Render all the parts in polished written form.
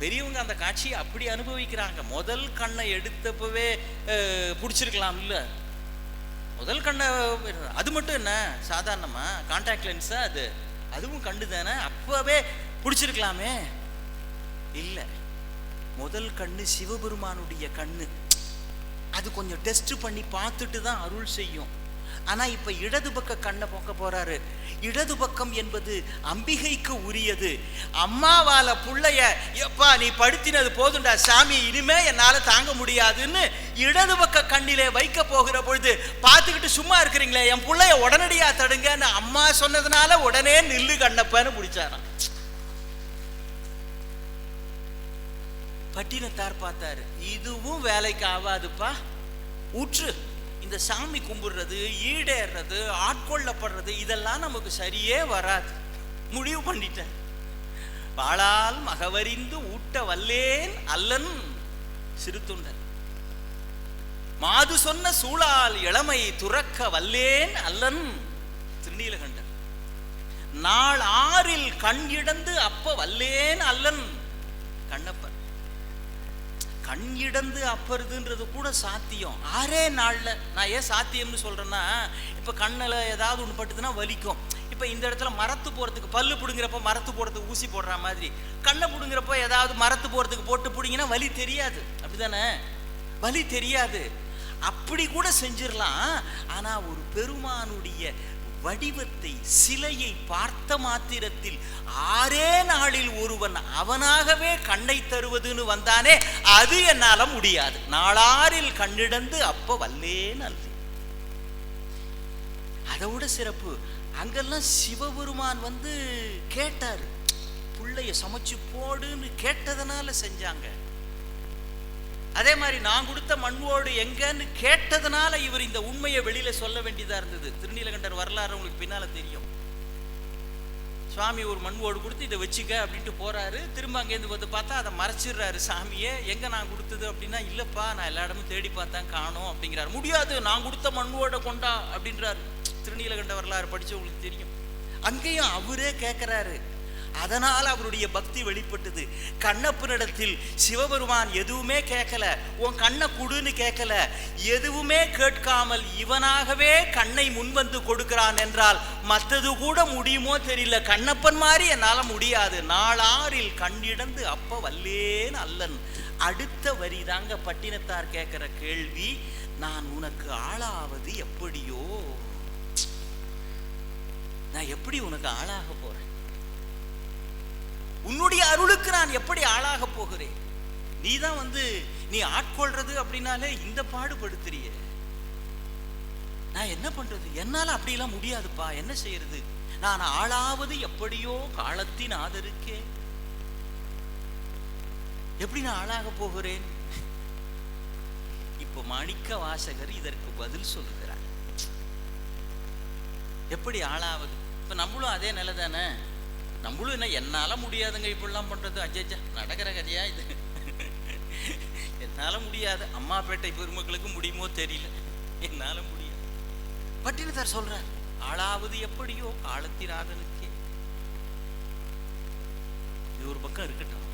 பெரியவங்க அந்த காட்சியை அப்படி அனுபவிக்கிறாங்க. முதல் கண்ணை எடுத்தப்பவே பிடிச்சிருக்கலாம் இல்ல, முதல் கண்ணை அது மட்டும் என்ன சாதாரணமா கான்டாக்ட் லென்ஸா அது, அதுவும் கண்டு தானே, அப்பவே பிடிச்சிருக்கலாமே. இல்ல, முதல் கண்ணு சிவபெருமானுடைய கண்ணு, அது கொஞ்சம் டெஸ்ட் பண்ணி பார்த்துட்டு தான் அருள் செய்யும். ஆனா இப்ப இடது பக்க கண்ணை போக்க போறாரு. இடது பக்கம் என்பது அம்பிகைக்கு உரியது. அம்மாவால புள்ளைய எப்பா நீ படுத்தினது போதுண்டா சாமி, இனிமே என்னால தாங்க முடியாதுன்னு இடது பக்க கண்ணிலே வைக்க போகிற பொழுது பார்த்துக்கிட்டு சும்மா இருக்கிறீங்களே, என் புள்ளைய உடனடியா தடுங்கன்னு அம்மா சொன்னதுனால உடனே நில்லு கண்ணப்பன்னு பிடிச்சாராம். பட்டினத்தார் பார்த்தாரு, இதுவும் வேலைக்கு ஆகாதுப்பா, ஊற்று. இந்த சாமி கும்பிடுறது, ஈடேறது, ஆட்கொள்ளப்படுறது இதெல்லாம் நமக்கு சரியே வராது. முடிவு பண்ணிட்டேன். வாளால் மகவறிந்து ஊட்ட வல்லேன் அல்லன் சிறுத்துண்டன், மாது சொன்ன சூழால் இளமை துறக்க வல்லேன் அல்லன் திருநீலகண்டன், நாள் 6 கண் இழந்து அப்ப வல்லேன் அல்லன் கண்ணப்பன். கண் இழந்து அப்பறதுன்றது கூட சாத்தியம் 6 நாள்ல. நான் ஏன் சாத்தியம்னு சொல்றேன்னா, இப்ப கண்ணில் ஏதாவது ஒன்று பட்டுதுன்னா வலிக்கும். இப்ப இந்த இடத்துல மரத்து போறதுக்கு பல்லு பிடுங்கிறப்ப மரத்து போறதுக்கு ஊசி போடுற மாதிரி, கண்ணை பிடுங்கிறப்ப ஏதாவது மரத்து போறதுக்கு போட்டு பிடிங்கன்னா வலி தெரியாது, அப்படிதானே? வலி தெரியாது, அப்படி கூட செஞ்சிடலாம். ஆனா ஒரு பெருமானுடைய வடிவத்தை, சிலையை பார்த்த மாத்திரத்தில் 6 நாளில் ஒருவன் அவனாகவே கண்ணை தருவதுன்னு வந்தானே, அது என்னால முடியாது. நாளாரில் கண்ணிடந்து அப்ப வல்லேன் அல்ல. அதோட சிறப்பு, அங்கெல்லாம் சிவபெருமான் வந்து கேட்டாரு, புள்ளைய சமைச்சு போடுன்னு கேட்டதனால செஞ்சாங்க. அதே மாதிரி நான் கொடுத்த மண்வோடு எங்கன்னு கேட்டதுனால இவர் இந்த உண்மையை வெளியில சொல்ல வேண்டியதா இருந்தது. திருநீலகண்டர் வரலாறு உங்களுக்கு பின்னால தெரியும். சுவாமி ஒரு மண்வோடு கொடுத்து இதை வச்சுக்க அப்படின்ட்டு போறாரு. திரும்ப அங்கேருந்து வந்து பார்த்தா அதை மறைச்சிடுறாரு சாமியே. எங்க நான் கொடுத்தது அப்படின்னா, இல்லப்பா நான் எல்லா இடமும் தேடி பார்த்தேன் காணோம் அப்படிங்கிறாரு. முடியாது, நான் கொடுத்த மண்வோட கொண்டா அப்படின்றாரு. திருநீலகண்ட வரலாறு படிச்சு உங்களுக்கு தெரியும். அங்கேயும் அவரே கேட்கிறாரு. அதனால் அவருடைய பக்தி வெளிப்பட்டது. கண்ணப்பனிடத்தில் சிவபெருமான் எதுவுமே கேட்கல, உன் கண்ணை குடுன்னு கேட்கல, எதுவுமே கேட்காமல் இவனாகவே கண்ணை முன்வந்து கொடுக்கிறான் என்றால் மற்றது கூட முடியுமோ தெரியல, கண்ணப்பன் மாதிரி என்னால முடியாது. நாளாரில் கண்ணிடந்து அப்ப வல்லேன் அல்லன். அடுத்த வரி தாங்க பட்டினத்தார் கேட்கிற கேள்வி, நான் உனக்கு ஆளாவது எப்படியோ, நான் எப்படி உனக்கு ஆளாக போறேன், உன்னுடைய அருளுக்கு நான் எப்படி ஆளாக போகிறேன்? நீதான் வந்து நீ ஆட்கொள்றது அப்படின்னாலே இந்த பாடுபடுத்துறிய, நான் என்ன பண்றது? என்னால அப்படியெல்லாம் முடியாதுப்பா, என்ன செய்யறது? நான் ஆளாவது எப்படியோ காலத்தின் ஆதருக்கே, எப்படி நான் ஆளாக போகிறேன்? இப்போ மாணிக்க வாசகர் இதற்கு பதில் சொல்லுகிறார். எப்படி ஆளாவது? இப்ப நம்மளும் அதே நிலை தானே. நம்மளும் என்ன, என்னால முடியாதுங்க இப்படிலாம் பண்றது, அஜ்ஜா நடக்கிற கதையா இது, என்னால முடியாது. அம்மாப்பேட்டை பெருமக்களுக்கு முடியுமோ தெரியல, என்னால முடியாது. பட்டினத்தார் சொல்றார், ஆளாவது எப்படியோ காலத்தின் ஆதனுக்கே. இது ஒரு பக்கம் இருக்கட்டும்.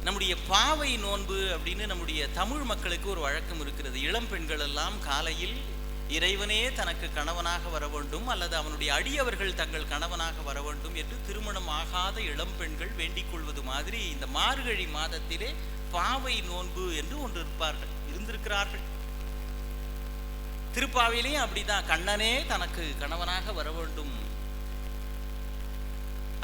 நம்முடைய பாவை நோன்பு அப்படின்னு நம்முடைய தமிழ் மக்களுக்கு ஒரு வழக்கம் இருக்கிறது. இளம் பெண்கள் எல்லாம் காலையில் இறைவனே தனக்கு கணவனாக வர வேண்டும் அல்லது அவனுடைய அடியவர்கள் தங்கள் கணவனாக வர வேண்டும் என்று திருமணம் ஆகாத இளம் பெண்கள் வேண்டிக் கொள்வது மாதிரி இந்த மார்கழி மாதத்திலே பாவை நோன்பு என்று ஒன்று இருந்திருக்கிறார்கள். திருப்பாவையிலையும் அப்படிதான், கண்ணனே தனக்கு கணவனாக வர வேண்டும்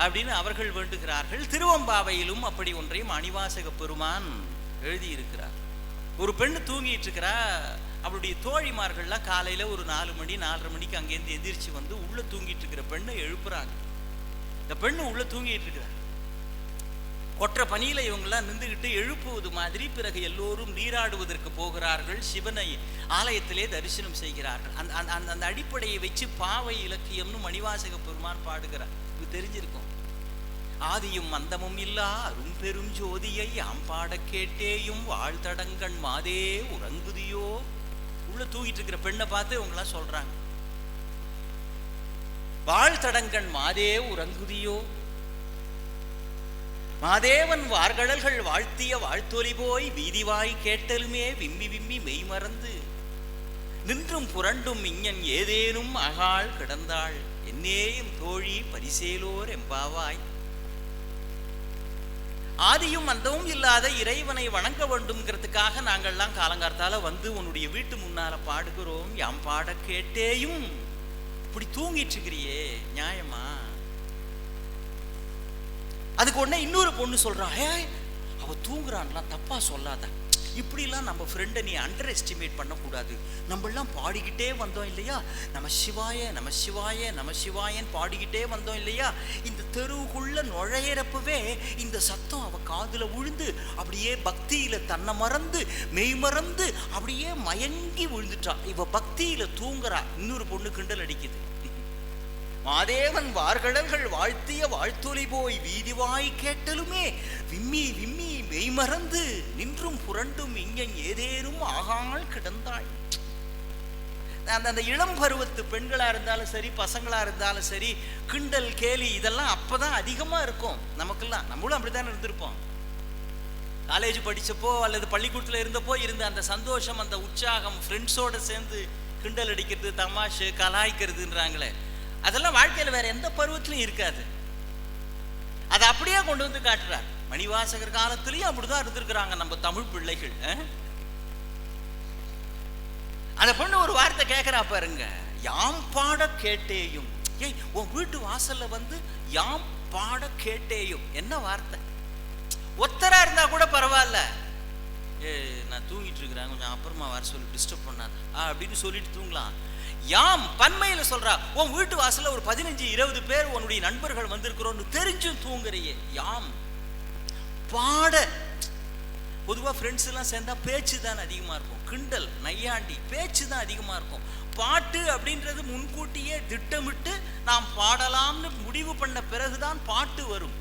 அப்படின்னு அவர்கள் வேண்டுகிறார்கள். திருவம்பாவையிலும் அப்படி ஒன்றை மணிவாசக பெருமான் எழுதியிருக்கிறார். ஒரு பெண்ணு தூங்கிட்டு இருக்கிறா, அவளுடைய தோழிமார்கள்லாம் காலையில ஒரு 4 மணி 4:30 மணிக்கு அங்கேருந்து எதிர்ச்சி வந்து உள்ள தூங்கிட்டு இருக்கிற பெண்ணை எழுப்புறாங்க. இந்த பெண்ணு உள்ள தூங்கிட்டு இருக்கிறார். கொற்ற பனியில இவங்கெல்லாம் நின்றுகிட்டு எழுப்புவது மாதிரி பிறகு எல்லோரும் நீராடுவதற்கு போகிறார்கள், சிவனை ஆலயத்திலே தரிசனம் செய்கிறார்கள். அந்த அடிப்படையை வச்சு பாவை இலக்கியம்னு மணிவாசக பெருமான் பாடுகிறார். இது தெரிஞ்சிருக்கும். ஆதியும் அந்தமும் இல்லா அரும் பெரும் ஜோதியை ஆம்பாட கேட்டேயும் வாழ்த்தடங்கண் மாதே உறங்குதியோ. உள்ள தூங்கிட்டு இருக்கிற பெண்ணை பார்த்து இவங்களாம் சொல்றாங்க, வாழ்த்தடங்கண் மாதே உறங்குதியோ. மாதேவன் வார்கடல்கள் வாழ்த்திய வாழ்த்தொலி போய் வீதிவாய் கேட்டலுமே விம்மி விம்மி மெய்மறந்து நின்றும் புரண்டும் இங்கன் ஏதேனும் அகாள் கிடந்தாள் என்னேயும் தோழி பரிசேலோர் எம்பாவாய். ஆதியும் அந்தமும் இல்லாத இறைவனை வணங்க வேண்டும்ங்கிறதுக்காக நாங்கள்லாம் காலங்கார்த்தால வந்து உன்னுடைய வீட்டு முன்னால பாடுகிறோம். யாம் பாட கேட்டேயும் இப்படி தூங்கிட்டு இருக்கிறியே, நியாயமா? அதுக்கு உடனே இன்னொரு பொண்ணு சொல்றா, அவ தூங்குறான்லாம் தப்பா சொல்லாத, இப்படிலாம் நம்ம ஃப்ரெண்டை நீ அண்டர் எஸ்டிமேட் பண்ணக்கூடாது. நம்மளாம் பாடிக்கிட்டே வந்தோம் இல்லையா, நம சிவாய நம சிவாய நம சிவாயன்னு பாடிக்கிட்டே வந்தோம் இல்லையா, இந்த தெருவுக்குள்ள நுழையிறப்பவே இந்த சத்தம் அவ காதுல விழுந்து அப்படியே பக்தியில தன்னை மறந்து மெய் மறந்து அப்படியே மயங்கி விழுந்துட்டா. இவ பக்தியில தூங்குறா. இன்னொரு பொண்ணு கிண்டல் அடிக்குது. மாதேவன் வார்கடல்கள் வாழ்த்திய வாழ்த்தொலி போய் வீதிவாய் கேட்டலுமே விம்மி விம்மி மெய்மறந்து நின்றும் புரண்டும் இங்கன் ஏதேனும் ஆகாமல் கிடந்தாள். அந்த இளம் பருவத்து பெண்களா இருந்தாலும் சரி, பசங்களா இருந்தாலும் சரி, கிண்டல் கேலி இதெல்லாம் அப்பதான் அதிகமா இருக்கும் நமக்கெல்லாம். நம்மளும் அப்படித்தானே இருந்திருப்போம். காலேஜ் படிச்சப்போ அல்லது பள்ளிக்கூடத்துல இருந்தப்போ இருந்த அந்த சந்தோஷம், அந்த உற்சாகம், ஃப்ரெண்ட்ஸோட சேர்ந்து கிண்டல் அடிக்கிறது, தமாஷு, கலாய்க்கிறதுன்றாங்களே, அதெல்லாம் வாழ்க்கையில் வேற எந்த பருவத்திலையும் இருக்காது. அதை அப்படியே கொண்டு வந்து காட்டுறார். மணிவாசகர் காலத்திலையும் அப்படிதான் இருந்திருக்கிறாங்க நம்ம தமிழ் பிள்ளைகள். அந்த பொண்ணு ஒரு வார்த்தை கேட்கிறா பாருங்க, யாம் பாட கேட்டேயும். உன் வீட்டு வாசல்ல வந்து யாம் பாட கேட்டேயும், என்ன வார்த்தை? ஒத்தரா இருந்தா கூட பரவாயில்ல, நான் தூங்கிட்டு இருக்கிறேன், கொஞ்சம் அப்புறமா வர சொல்லி டிஸ்டர்ப் பண்ணாத அப்படின்னு சொல்லிட்டு தூங்கலாம். யாம் பன்மையில சொல்றா, உன் வீட்டு வாசல்ல ஒரு 15-20 பேர் உன்னுடைய நண்பர்கள் வந்திருக்கிறோம்னு தெரிஞ்சும் தூங்குறியே. யாம் பாட, பொதுவா ஃப்ரெண்ட்ஸ் எல்லாம் சேர்ந்தா பேச்சு தான் அதிகமா இருக்கும், கிண்டல் நையாண்டி பேச்சு தான் அதிகமா இருக்கும். பாட்டு அப்படின்றது முன்கூட்டியே திட்டமிட்டு நாம் பாடலாம்னு முடிவு பண்ண பிறகுதான் பாட்டு வரும்.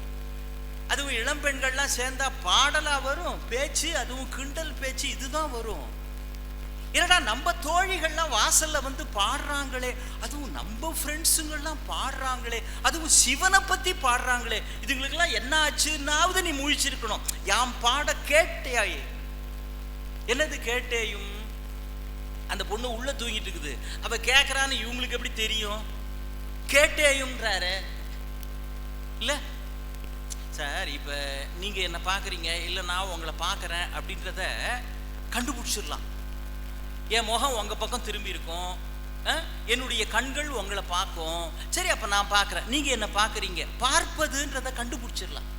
அதுவும் இளம் பெண்கள்லாம் சேர்ந்தா பாடலா வரும், பேச்சு, அதுவும் கிண்டல் பேச்சு இதுதான் வரும். என்னடா நம்ம தோழிகள்லாம் வாசல்ல வந்து பாடுறாங்களே, அதுவும் நம்ம ஃப்ரெண்ட்ஸுங்கெல்லாம் பாடுறாங்களே, அதுவும் சிவனை பத்தி பாடுறாங்களே, இதுங்களுக்கெல்லாம் என்ன ஆச்சுன்னாவது நீ முழிச்சிருக்கணும். யாம் பாட கேட்டேயே. என்னது கேட்டேயும்? அந்த பொண்ணு உள்ள தூங்கிட்டு இருக்குது, அவ கேட்கறான்னு இவங்களுக்கு எப்படி தெரியும்? கேட்டேயும்ன்றாரு இல்ல சார். இப்ப நீங்க என்ன பாக்குறீங்க, இல்ல நான் உங்களை பாக்குறேன் அப்படின்றத கண்டுபிடிச்சிடலாம். என் முகம் உங்க பக்கம் திரும்பி இருக்கும், என்னுடைய கண்கள் உங்களை பார்க்கும். சரி, அப்ப நான் பார்க்கிறேன், நீங்க என்ன பார்க்கறீங்க, பார்ப்பதுன்றத கண்டுபிடிச்சிடலாம்.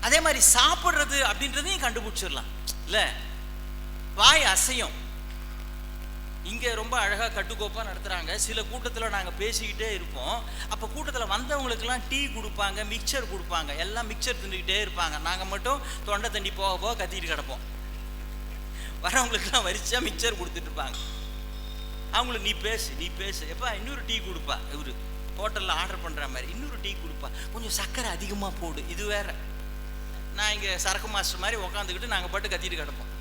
அதே மாதிரி சாப்பிடுறது அப்படின்றதையும் கண்டுபிடிச்சிடலாம் இல்ல. வாய் அசையும். இங்க ரொம்ப அழகா கட்டுக்கோப்பா நடத்துறாங்க. சில கூட்டத்துல நாங்க பேசிக்கிட்டே இருப்போம். அப்ப கூட்டத்துல வந்தவங்களுக்கு எல்லாம் டீ கொடுப்பாங்க, மிக்சர் கொடுப்பாங்க, எல்லாம் மிக்சர் தின்னுக்கிட்டே இருப்பாங்க. நாங்க மட்டும் தொண்டை தண்ணி போக போக கத்திட்டு கிடப்போம். வரவங்களுக்குலாம் வரிச்சா மிக்சர் கொடுத்துட்டு இருப்பாங்க. அவங்களுக்கு நீ பேசு நீ பேசு, எப்பா இன்னொரு டீ கொடுப்பா, இவரு ஹோட்டலில் ஆர்டர் பண்ணுற மாதிரி இன்னொரு டீ கொடுப்பா, கொஞ்சம் சர்க்கரை அதிகமாக போடு. இது வேற. நான் இங்கே சரக்கு மாஸ்டர் மாதிரி உக்காந்துக்கிட்டு நாங்கள் பாட்டு கத்திட்டு கிடப்போம்.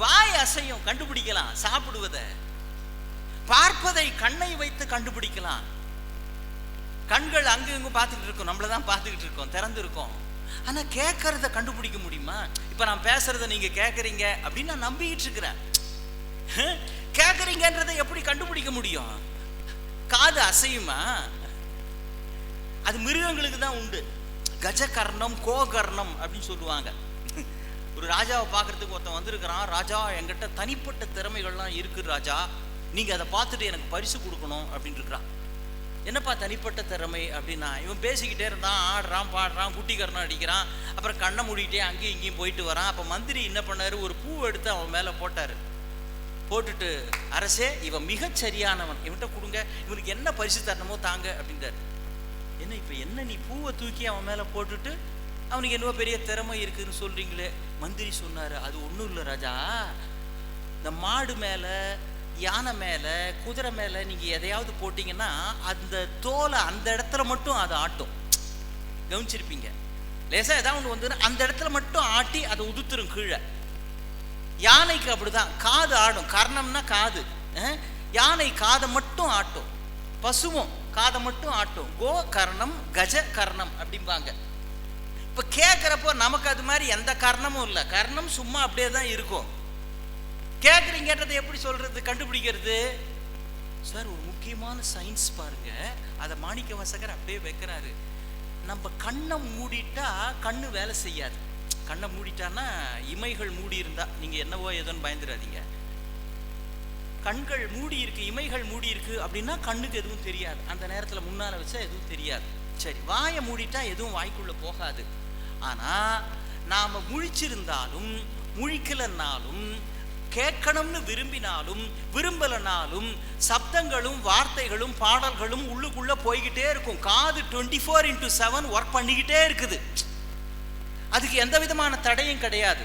வாய் அசையும், கண்டுபிடிக்கலாம். சாப்பிடுவதை, பார்ப்பதை கண்ணை வைத்து கண்டுபிடிக்கலாம். கண்கள் அங்கு இங்கும் பார்த்துக்கிட்டு இருக்கோம், நம்மளை தான் பார்த்துக்கிட்டு இருக்கோம், திறந்து இருக்கோம். ஆனா கேட்கறத கண்டுபிடிக்க முடியுமா? இப்ப நான் பேசுறத நீங்க கேட்கறீங்க அப்படின்னு நான் நம்பிக்கிட்டு இருக்கிறேன். கேட்கறீங்கன்றதை எப்படி கண்டுபிடிக்க முடியும்? காது அசையுமா? அது மிருகங்களுக்கு தான் உண்டு. கஜகர்ணம் கோகர்ணம் அப்படின்னு சொல்லுவாங்க. ஒரு ராஜாவை பார்க்கறதுக்கு ஒருத்தன் வந்திருக்கிறான். ராஜா, என்கிட்ட தனிப்பட்ட திறமைகள்லாம் இருக்கு ராஜா, நீங்க அதை பார்த்துட்டு எனக்கு பரிசு கொடுக்கணும் அப்படின்னு இருக்கிறான். என்னப்பா தனிப்பட்ட திறமை அப்படின்னா, இவன் பேசிக்கிட்டே இருந்தான், ஆடுறான் பாடுறான், குட்டிக்கரணம் அடிக்கிறான், அப்புறம் கண்ணை மூடிக்கிட்டே அங்கேயும் இங்கேயும் போயிட்டு வரான். அப்போ மந்திரி என்ன பண்ணாரு, ஒரு பூ எடுத்து அவன் மேலே போட்டாரு. போட்டுட்டு, அரசே இவன் மிகச்சரியானவன், இவன்கிட்ட கொடுங்க, இவனுக்கு என்ன பரிசு தரணுமோ தாங்க அப்படின்றாரு. என்ன இப்போ என்ன நீ பூவை தூக்கி அவன் மேலே போட்டுட்டு அவனுக்கு என்னவோ பெரிய திறமை இருக்குதுன்னு சொல்றீங்களே? மந்திரி சொன்னாரு, அது ஒன்றும் இல்லை ராஜா, இந்த மாடு மேலே, யானை மேலே, குதிரை மேலே நீங்கள் எதையாவது போட்டிங்கன்னா அந்த தோலை அந்த இடத்துல மட்டும் அதை ஆட்டும். கவனிச்சிருப்பீங்க, லேசாக ஏதாவது ஒன்று வந்து அந்த இடத்துல மட்டும் ஆட்டி அதை உதுத்துரும் கீழே. யானைக்கு அப்படிதான், காது ஆடும். கர்ணம்னா காது, யானை காதை மட்டும் ஆட்டும். பசுவும் காதை மட்டும் ஆட்டும். கோ கர்ணம் கஜ கர்ணம் அப்படிம்பாங்க. இப்போ கேட்குறப்போ நமக்கு அது மாதிரி எந்த கர்ணமும் இல்லை, கர்ணம் சும்மா அப்படியே தான் இருக்கும். கேட்குறீங்கன்றதை எப்படி சொல்றது, கண்டுபிடிக்கிறது? சார் ஒரு முக்கியமான சயின்ஸ் பாருங்க, அதை மாணிக்கவாசகர் அப்படியே வைக்கிறாரு. நம்ம கண்ணை மூடிட்டா கண்ணு வேலை செய்யாது. கண்ணை மூடிட்டான்னா இமைகள் மூடி இருந்தா, நீங்க என்னவோ ஏதோன்னு பயந்துடாதீங்க. கண்கள் மூடி இருக்கு, இமைகள் மூடி இருக்கு அப்படின்னா கண்ணுக்கு எதுவும் தெரியாது. அந்த நேரத்தில் முன்னால வச்சா எதுவும் தெரியாது. சரி, வாயை மூடிட்டா எதுவும் வாய்க்குள்ள போகாது. ஆனா நாம முழிச்சிருந்தாலும் முழிக்கலன்னாலும் கேட்கணும்னு விரும்பினாலும் விரும்பலனாலும் சப்தங்களும் வார்த்தைகளும் பாடல்களும் உள்ளுக்குள்ள போய்கிட்டே இருக்கும். காது 24x7 ஒர்க் பண்ணிக்கிட்டே இருக்குது. அதுக்கு எந்த விதமான தடையும் கிடையாது.